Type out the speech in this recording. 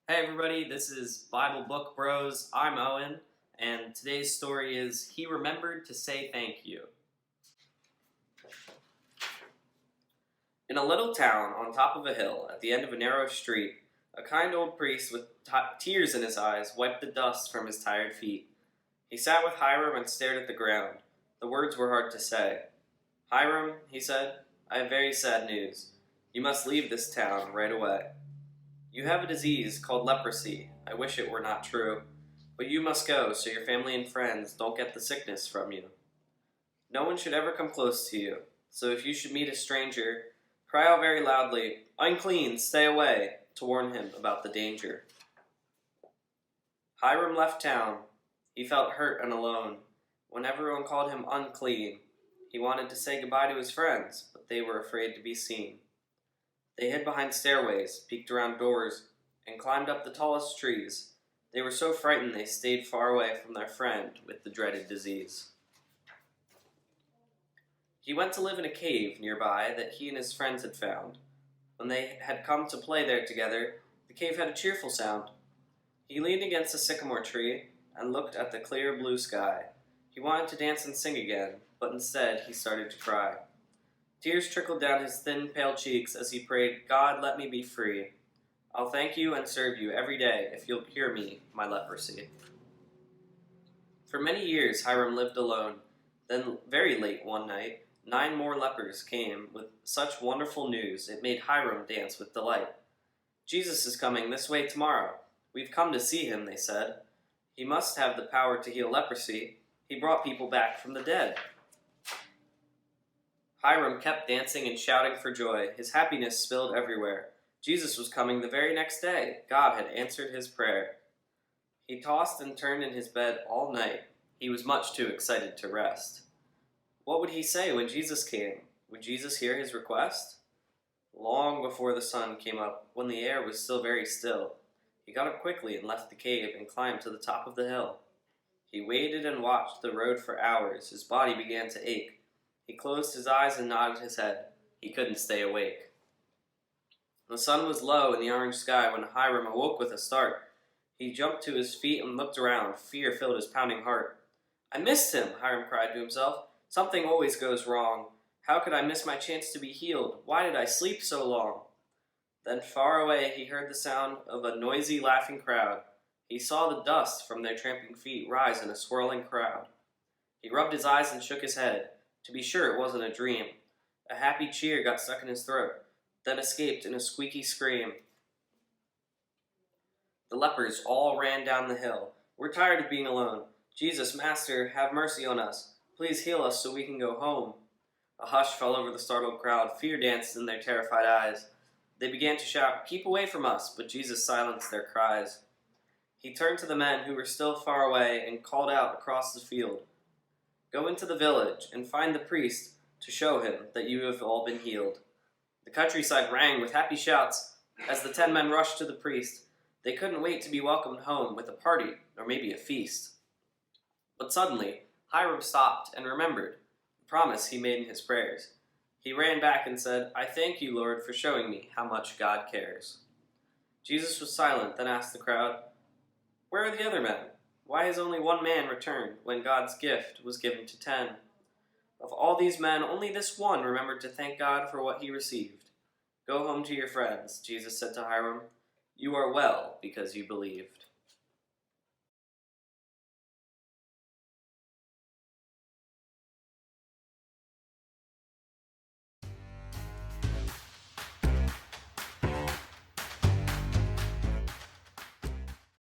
Hey everybody, this is Bible Book Bros. I'm Owen, and today's story is He Remembered to Say Thank You. In a little town on top of a hill at the end of a narrow street, a kind old priest with tears in his eyes wiped the dust from his tired feet. He sat with Hiram and stared at the ground. The words were hard to say. Hiram, he said, I have very sad news. You must leave this town right away. You have a disease called leprosy. I wish it were not true. But you must go so your family and friends don't get the sickness from you. No one should ever come close to you, so if you should meet a stranger, cry out very loudly, Unclean, stay away, to warn him about the danger. Hiram left town. He felt hurt and alone. When everyone called him unclean, he wanted to say goodbye to his friends, but they were afraid to be seen. They hid behind stairways, peeked around doors, and climbed up the tallest trees. They were so frightened they stayed far away from their friend with the dreaded disease. He went to live in a cave nearby that he and his friends had found. When they had come to play there together, the cave had a cheerful sound. He leaned against a sycamore tree and looked at the clear blue sky. He wanted to dance and sing again, but instead he started to cry. Tears trickled down his thin, pale cheeks as he prayed, God, let me be free. I'll thank you and serve you every day if you'll cure me, my leprosy. For many years Hiram lived alone. Then, very late one night, 9 more lepers came with such wonderful news it made Hiram dance with delight. Jesus is coming this way tomorrow. We've come to see him, they said. He must have the power to heal leprosy. He brought people back from the dead. Hiram kept dancing and shouting for joy. His happiness spilled everywhere. Jesus was coming the very next day. God had answered his prayer. He tossed and turned in his bed all night. He was much too excited to rest. What would he say when Jesus came? Would Jesus hear his request? Long before the sun came up, when the air was still very still, he got up quickly and left the cave and climbed to the top of the hill. He waited and watched the road for hours. His body began to ache. He closed his eyes and nodded his head. He couldn't stay awake. The sun was low in the orange sky when Hiram awoke with a start. He jumped to his feet and looked around. Fear filled his pounding heart. I missed him, Hiram cried to himself. Something always goes wrong. How could I miss my chance to be healed? Why did I sleep so long? Then far away he heard the sound of a noisy, laughing crowd. He saw the dust from their tramping feet rise in a swirling crowd. He rubbed his eyes and shook his head. To be sure, it wasn't a dream. A happy cheer got stuck in his throat, then escaped in a squeaky scream. The lepers all ran down the hill. We're tired of being alone. Jesus, Master, have mercy on us. Please heal us so we can go home. A hush fell over the startled crowd. Fear danced in their terrified eyes. They began to shout, Keep away from us, but Jesus silenced their cries. He turned to the men who were still far away and called out across the field. Go into the village and find the priest to show him that you have all been healed. The countryside rang with happy shouts as the 10 men rushed to the priest. They couldn't wait to be welcomed home with a party or maybe a feast. But suddenly, Hiram stopped and remembered the promise he made in his prayers. He ran back and said, I thank you, Lord, for showing me how much God cares. Jesus was silent, then asked the crowd, Where are the other men? Why has only 1 man returned when God's gift was given to 10? Of all these men, only this one remembered to thank God for what he received. Go home to your friends, Jesus said to Hiram. You are well because you believed.